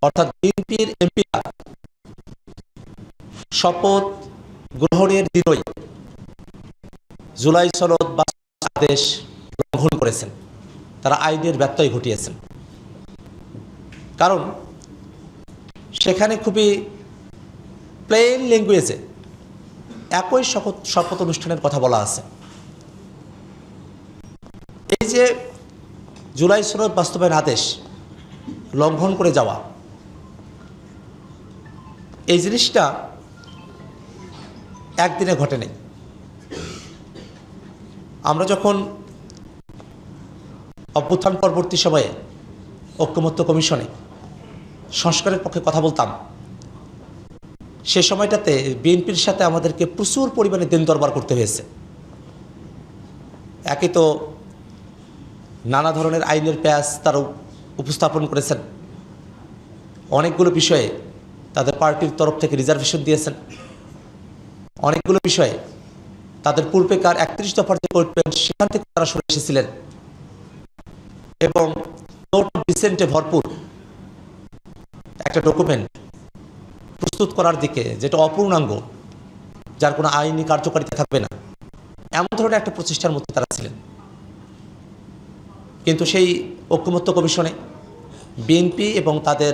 অর্থাৎ বিএনপির এমপিরা শপথ গ্রহণের দিনই জুলাই সনদ বা আদেশ লঙ্ঘন করেছেন, তারা আইনের ব্যত্যয় ঘটিয়েছেন। কারণ সেখানে খুবই প্লেন ল্যাঙ্গুয়েজে একই শপথ অনুষ্ঠানের কথা বলা আছে। এই যে জুলাই সনদ বাস্তবায়ন আদেশ লঙ্ঘন করে যাওয়া, এই জিনিসটা একদিনে ঘটেনি। আমরা যখন অভ্যুত্থান পরবর্তী সময়ে ঐকমত্য কমিশনে সংস্কারের পক্ষে কথা বলতাম, সে সময়টাতে বিএনপির সাথে আমাদেরকে প্রচুর পরিমাণে দিন দরবার করতে হয়েছে। একে তো নানা ধরনের আইনের পেঁয়াজ তারা উপস্থাপন করেছেন, অনেকগুলো বিষয়ে তাদের পার্টির তরফ থেকে রিজার্ভেশন দিয়েছেন, অনেকগুলো বিষয়ে তাদের পূর্বেকার 31 দফার যে কমিটমেন্ট সেখান থেকে তারা সরে এসেছিলেন এবং নোট অফ ডিসেন্টে ভরপুর একটা ডকুমেন্ট প্রস্তুত করার দিকে, যেটা অপূর্ণাঙ্গ, যার কোনো আইনি কার্যকারিতা থাকবে না, এমন ধরনের একটা প্রচেষ্টার মধ্যে তারা ছিলেন। কিন্তু সেই ঐকমত্য কমিশনে বিএনপি এবং তাদের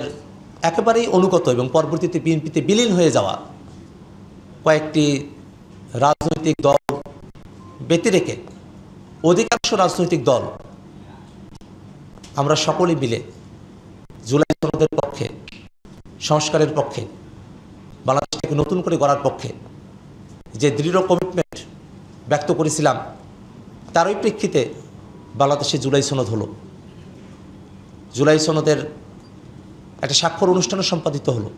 একেবারেই অনুগত এবং পরবর্তীতে বিএনপিতে বিলীন হয়ে যাওয়া কয়েকটি রাজনৈতিক দল ব্যতি রেখে অধিকাংশ রাজনৈতিক দল আমরা সকলে মিলে জুলাই সনদের পক্ষে, সংস্কারের পক্ষে, বাংলাদেশটাকে নতুন করে গড়ার পক্ষে যে দৃঢ় কমিটমেন্ট ব্যক্ত করেছিলাম, তারই প্রেক্ষিতে বাংলাদেশে জুলাই সনদ হলো। জুলাই সনদের একটা স্বাক্ষর অনুষ্ঠানও সম্পাদিত হলো।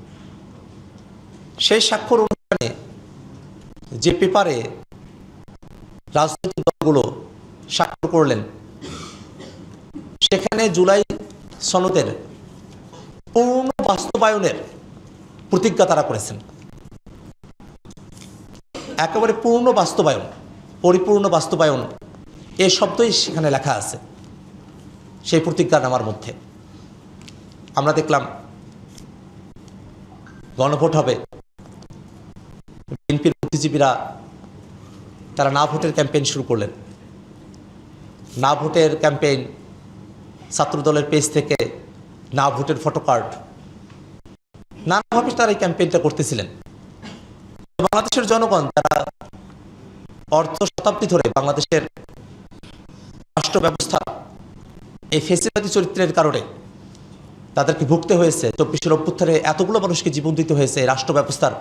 সেই স্বাক্ষর অনুষ্ঠানে যে পেপারে রাজনৈতিক দলগুলো স্বাক্ষর করলেন, সেখানে জুলাই সনদের পূর্ণ বাস্তবায়নের প্রতিজ্ঞা তারা করেছেন। একেবারে পূর্ণ বাস্তবায়ন, পরিপূর্ণ বাস্তবায়ন, এই শব্দই সেখানে লেখা আছে সেই প্রতিজ্ঞানামার মধ্যে। আমরা দেখলাম গণভোট হবে, বিএনপির বুদ্ধিজীবীরা তারা না ভোটের ক্যাম্পেইন শুরু করলেন। না ভোটের ক্যাম্পেইন, ছাত্রদলের পেজ থেকে না ভোটের ফটোকার্ড, নানাভাবে তারা এই ক্যাম্পেইনটা করতেছিলেন। বাংলাদেশের জনগণ যারা অর্ধ শতাব্দী ধরে বাংলাদেশের রাষ্ট্র ব্যবস্থা এই ফ্যাসিবাদী চরিত্রের কারণে তাদেরকে ভুগতে হয়েছে, 24 অভ্যুত্থানে এতগুলো মানুষকে জীবন দিতে হয়েছে এই রাষ্ট্র ব্যবস্থার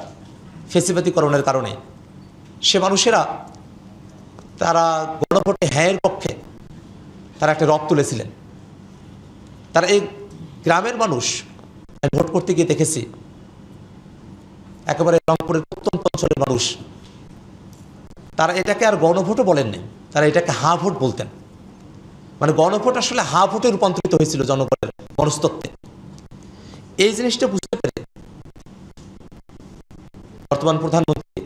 ফ্যাসিবাদীকরণের কারণে, সে মানুষেরা তারা গণভোটে হ্যাঁয়ের পক্ষে তারা একটা রব তুলেছিলেন। তারা এই গ্রামের মানুষ, আমি ভোট করতে গিয়ে দেখেছি, একেবারে রংপুরের প্রত্যন্ত অঞ্চলের মানুষ, তারা এটাকে আর গণভোটও বলেননি, তারা এটাকে হা ভোট বলতেন। মানে গণভোট আসলে হা ভোটে রূপান্তরিত হয়েছিল জনগণের মনস্তত্ত্বে। এই জিনিসটা বুঝতে পেরে বর্তমান প্রধানমন্ত্রী,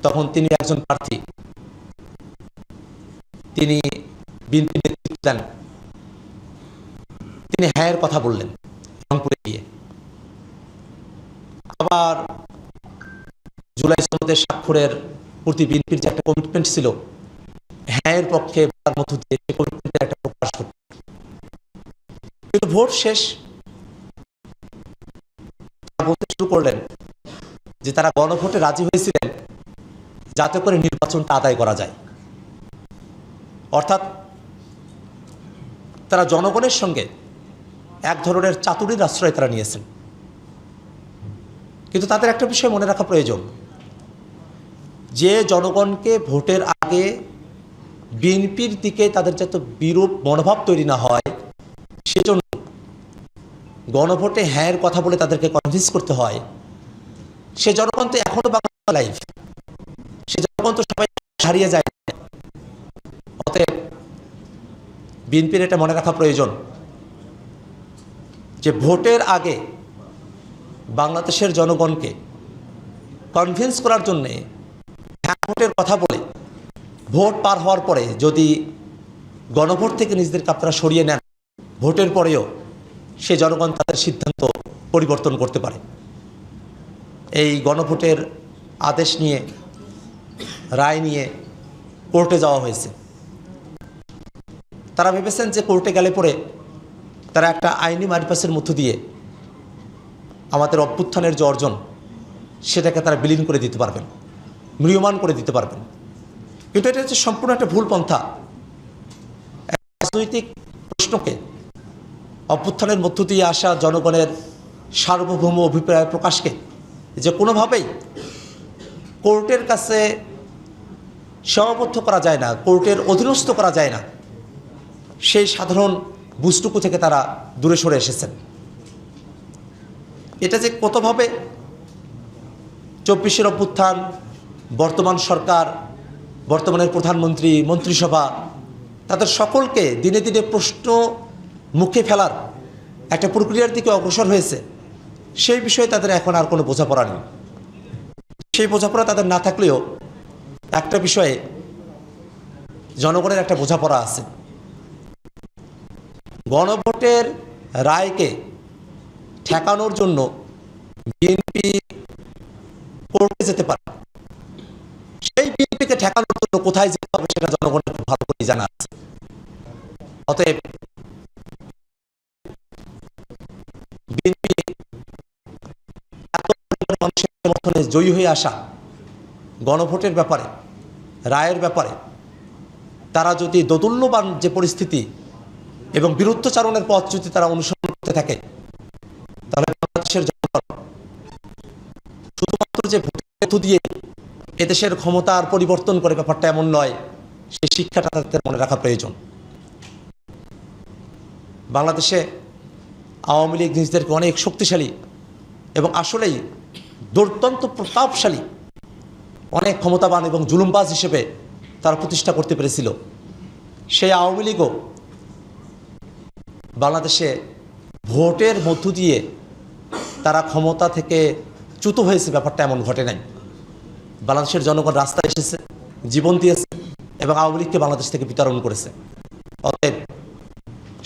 তখন তিনি একজন প্রার্থী, তিনি বিএনপি নেতৃত্ব দেন, তিনি হ্যাঁয়ের কথা বললেন রংপুরে গিয়ে। আবার জুলাই সনদের স্বাক্ষরের প্রতি বিএনপির যে একটা কমিটমেন্ট ছিল, হ্যাঁয়ের পক্ষে তার মধ্য দিয়ে সেই কমিটমেন্টের একটা প্রকাশ ঘটে। কিন্তু ভোট শেষ, বলতে শুরু করলেন যে তারা গণভোটে রাজি হয়েছিলেন যাতে করে নির্বাচনটা আদায় করা যায়। অর্থাৎ তারা জনগণের সঙ্গে এক ধরনের চাতুরীর আশ্রয় তারা নিয়েছেন। কিন্তু তাদের একটা বিষয় মনে রাখা প্রয়োজন, যে জনগণকে ভোটের আগে বিএনপির দিকে তাদের যাতে বিরূপ মনোভাব তৈরি না হয়, সেজন্য গণভোটে হ্যাঁয়ের কথা বলে তাদেরকে কনভিন্স করতে হয়। সে জনগণ তো এখনো বাংলা লাইফ, সে জনগণ তো সবাই হারিয়ে যায়। অতএব বিএনপির এটা মনে রাখা প্রয়োজন যে ভোটের আগে বাংলাদেশের জনগণকে কনভিন্স করার জন্যে হ্যাঁ ভোটের কথা বলে ভোট পার হওয়ার পরে যদি গণভোট থেকে নিজেদেরকে আপনারা সরিয়ে নেন, ভোটের পরেও সে জনগণ তাদের সিদ্ধান্ত পরিবর্তন করতে পারে। এই গণভোটের আদেশ নিয়ে, রায় নিয়ে কোর্টে যাওয়া হয়েছে। তারা ভেবেছেন যে কোর্টে গেলে পরে তারা একটা আইনি মারিপাসের মধ্য দিয়ে আমাদের অভ্যুত্থানের যে অর্জন সেটাকে তারা বিলীন করে দিতে পারবেন, ম্রিয়মাণ করে দিতে পারবেন। কিন্তু এটা হচ্ছে সম্পূর্ণ একটা ভুল পন্থা। রাজনৈতিক প্রশ্নকে অভ্যুত্থানের মধ্য দিয়ে আসা জনগণের সার্বভৌম অভিপ্রায় প্রকাশকে যে কোনোভাবেই কোর্টের কাছে সীমাবদ্ধ করা যায় না, কোর্টের অধীনস্থ করা যায় না, সেই সাধারণ বুঝটুকু থেকে তারা দূরে সরে এসেছেন। এটা যে কতভাবে 24-এর অভ্যুত্থান, বর্তমান সরকার, বর্তমানের প্রধানমন্ত্রী, মন্ত্রিসভা, তাদের সকলকে দিনে দিনে প্রশ্ন মুখে ফেলার একটা প্রক্রিয়ার দিকে অগ্রসর হয়েছে, সেই বিষয়ে তাদের এখন আর কোনো বোঝাপড়া নেই। সেই বোঝাপড়া তাদের না থাকলেও একটা বিষয়ে জনগণের একটা বোঝাপড়া আছে। গণভোটের রায়কে ঠেকানোর জন্য বিএনপি কোর্টে যেতে পারে, সেই বিএনপিকে ঠেকানোর জন্য কোথায় যেতে হবে সেটা জনগণের খুব ভালো করে জানা আছে। অতএব বিএনপি এত মানুষের সমর্থনে জয়ী হয়ে আসা গণভোটের ব্যাপারে, রায়ের ব্যাপারে তারা যদি দোদুল্যমান যে পরিস্থিতি এবং বিরুদ্ধচারণের পথ যদি তারা অনুসরণ করতে থাকে, তাহলে বাংলাদেশের জনগণ শুধুমাত্র যে ভোটের মধ্য দিয়ে এদেশের ক্ষমতার পরিবর্তন করে ব্যাপারটা এমন নয়, সেই শিক্ষাটা তাদের মনে রাখা প্রয়োজন। বাংলাদেশে আওয়ামী লীগ নিজেদেরকে অনেক শক্তিশালী এবং আসলেই দুর্দান্ত প্রতাপশালী, অনেক ক্ষমতাবান এবং জুলুমবাজ হিসেবে তারা প্রতিষ্ঠা করতে পেরেছিল। সেই আওয়ামী লীগও বাংলাদেশে ভোটের মধ্য দিয়ে তারা ক্ষমতা থেকে চ্যুত হয়েছে, ব্যাপারটা এমন ঘটে নাই। বাংলাদেশের জনগণ রাস্তায় এসেছে, জীবন দিয়েছে এবং আওয়ামী লীগকে বাংলাদেশ থেকে বিতরণ করেছে। অতএব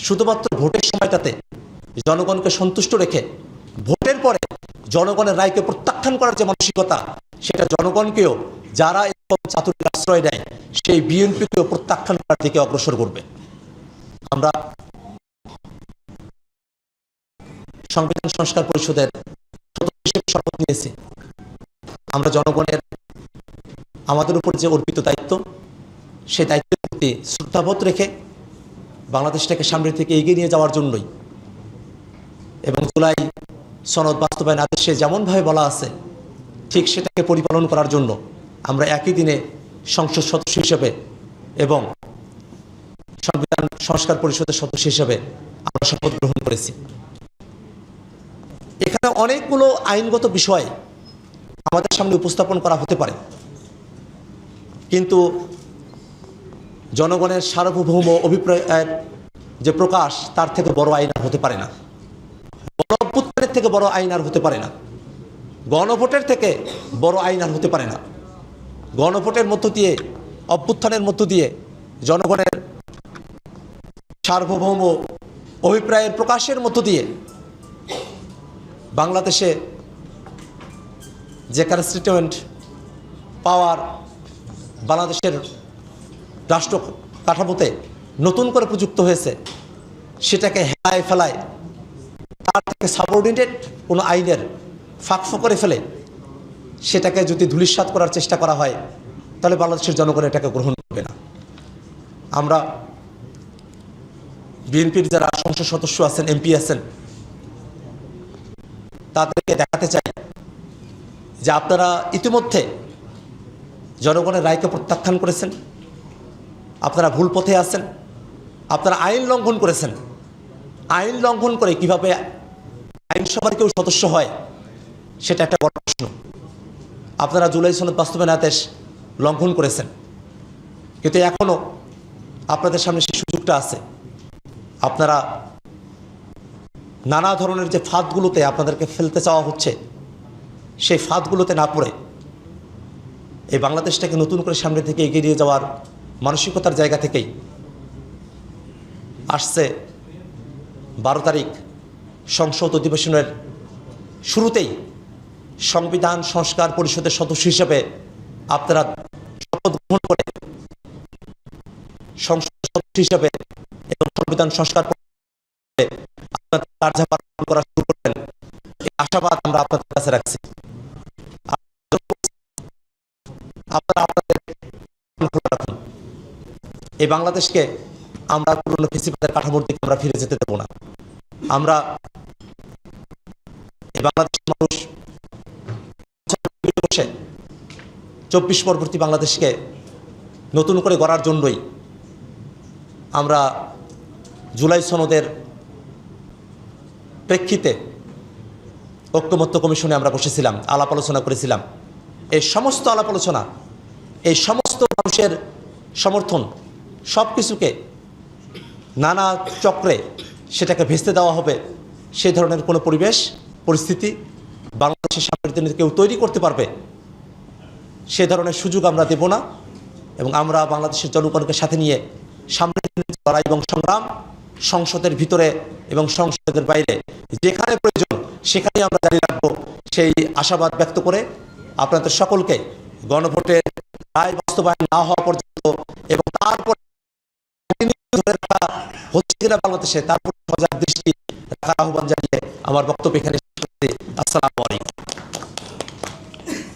শুধুমাত্র ভোটের সময়টাতে জনগণকে সন্তুষ্ট রেখে ভোটের পরে জনগণের রায়কে প্রত্যাখ্যান করার যে মানসিকতা, সেটা জনগণকেও যারা এরকম চাতুরীর আশ্রয় দেয় সেই বিএনপিকেও প্রত্যাখ্যান করার দিকে অগ্রসর করবে। আমরা সংবিধান সংস্কার পরিষদের সদস্য হিসেবে শপথ নিয়েছি। আমরা জনগণের আমাদের উপর যে অর্পিত দায়িত্ব, সেই দায়িত্বের প্রতি শ্রদ্ধাবোধ রেখে বাংলাদেশটাকে সামনের থেকে এগিয়ে নিয়ে যাওয়ার জন্যই এবং জুলাই সনদ বাস্তবায়ন আদেশে যেমনভাবে বলা আছে ঠিক সেটাকে পরিপালন করার জন্য আমরা একই দিনে সংসদ সদস্য হিসেবে এবং সংবিধান সংস্কার পরিষদের সদস্য হিসেবে আমরা শপথ গ্রহণ করেছি। এখানে অনেকগুলো আইনগত বিষয় আমাদের সামনে উপস্থাপন করা হতে পারে, কিন্তু জনগণের সার্বভৌম অভিপ্রায়ের যে প্রকাশ, তার থেকে বড় আইন আর হতে পারে না, গণঅভ্যুত্থানের থেকে বড় আইন আর হতে পারে না, গণভোটের থেকে বড় আইন আর হতে পারে না। গণভোটের মধ্য দিয়ে, অভ্যুত্থানের মধ্য দিয়ে জনগণের সার্বভৌম অভিপ্রায়ের প্রকাশের মধ্য দিয়ে বাংলাদেশে যে কনস্টিটিউয়েন্ট পাওয়ার বাংলাদেশের রাষ্ট্র কাঠামোতে নতুন করে প্রযুক্ত হয়েছে, সেটাকে হেলায় ফেলায় তার থেকে সাবঅর্ডিনেট কোনো আইনের ফাঁক ফেলে সেটাকে যদি ধূলিসাৎ করার চেষ্টা করা হয়, তাহলে বাংলাদেশের জনগণ এটাকে গ্রহণ করবে না। আমরা বিএনপির যারা সংসদ সদস্য আছেন, এমপি আছেন, তাদেরকে দেখাতে চাই যে আপনারা ইতিমধ্যে জনগণের রায়কে প্রত্যাখ্যান করেছেন, আপনারা ভুল পথে আছেন, আপনারা আইন লঙ্ঘন করেছেন। আইন লঙ্ঘন করে কিভাবে আইনসভার কেউ সদস্য হয়, সেটা একটা বড় প্রশ্ন। আপনারা জুলাই সনদ বাস্তবায়ন আদেশ লঙ্ঘন করেছেন, কিন্তু এখনও আপনাদের সামনে সেই সুযোগটা আছে। আপনারা নানা ধরনের যে ফাঁদগুলোতে আপনাদেরকে ফেলতে চাওয়া হচ্ছে, সেই ফাঁদগুলোতে না পড়ে এই বাংলাদেশটাকে নতুন করে সামনে থেকে এগিয়ে নিয়ে যাওয়ার মানসিকতার জায়গা থেকেই আসছে 12 তারিখ সংসদ অধিবেশনের শুরুতেই সংবিধান সংস্কার পরিষদের সদস্য হিসেবে আপনারা শপথ গ্রহণ করে সংসদ সদস্য হিসেবে এবং সংবিধান সংস্কার আপনাদের কার্যভার পালন করা শুরু করবেন, এই আশাবাদ আমরা আপনাদের কাছে রাখছি। আপনারা আপনাদের খোলা রাখুন। এই বাংলাদেশকে আমরা পুরনো ফেসিবাদের কাঠামোর দিকে আমরা ফিরে যেতে দেব না। আমরা এই বাংলাদেশের মানুষ 24 পরবর্তী বাংলাদেশকে নতুন করে গড়ার জন্যই আমরা জুলাই সনদের প্রেক্ষিতে ঐক্যমত্য কমিশনে আমরা বসেছিলাম, আলাপ আলোচনা করেছিলাম। এই সমস্ত আলাপ আলোচনা, এই সমস্ত মানুষের সমর্থন, সব কিছুকে নানা চক্রে সেটাকে ভেস্তে দেওয়া হবে, সেই ধরনের কোনো পরিবেশ পরিস্থিতি বাংলাদেশের সামনের দিনে কেউ তৈরি করতে পারবে সে ধরনের সুযোগ আমরা দেব না। এবং আমরা বাংলাদেশের জনগণকে সাথে নিয়ে সামনের দিনে লড়াই এবং সংগ্রাম সংসদের ভিতরে এবং সংসদের বাইরে যেখানে প্রয়োজন সেখানেই আমরা জারি রাখবো, সেই আশাবাদ ব্যক্ত করে আপনাদের সকলকে গণভোটের রায় বাস্তবায়ন না হওয়া পর্যন্ত এবং তারপর ধরে রাখা হচ্ছে কিনা বাংলাদেশে তারপর সজাগ দৃষ্টি রাখার আহ্বান জানিয়ে আমার বক্তব্য এখানে শেষ করছি। আসসালামু আলাইকুম।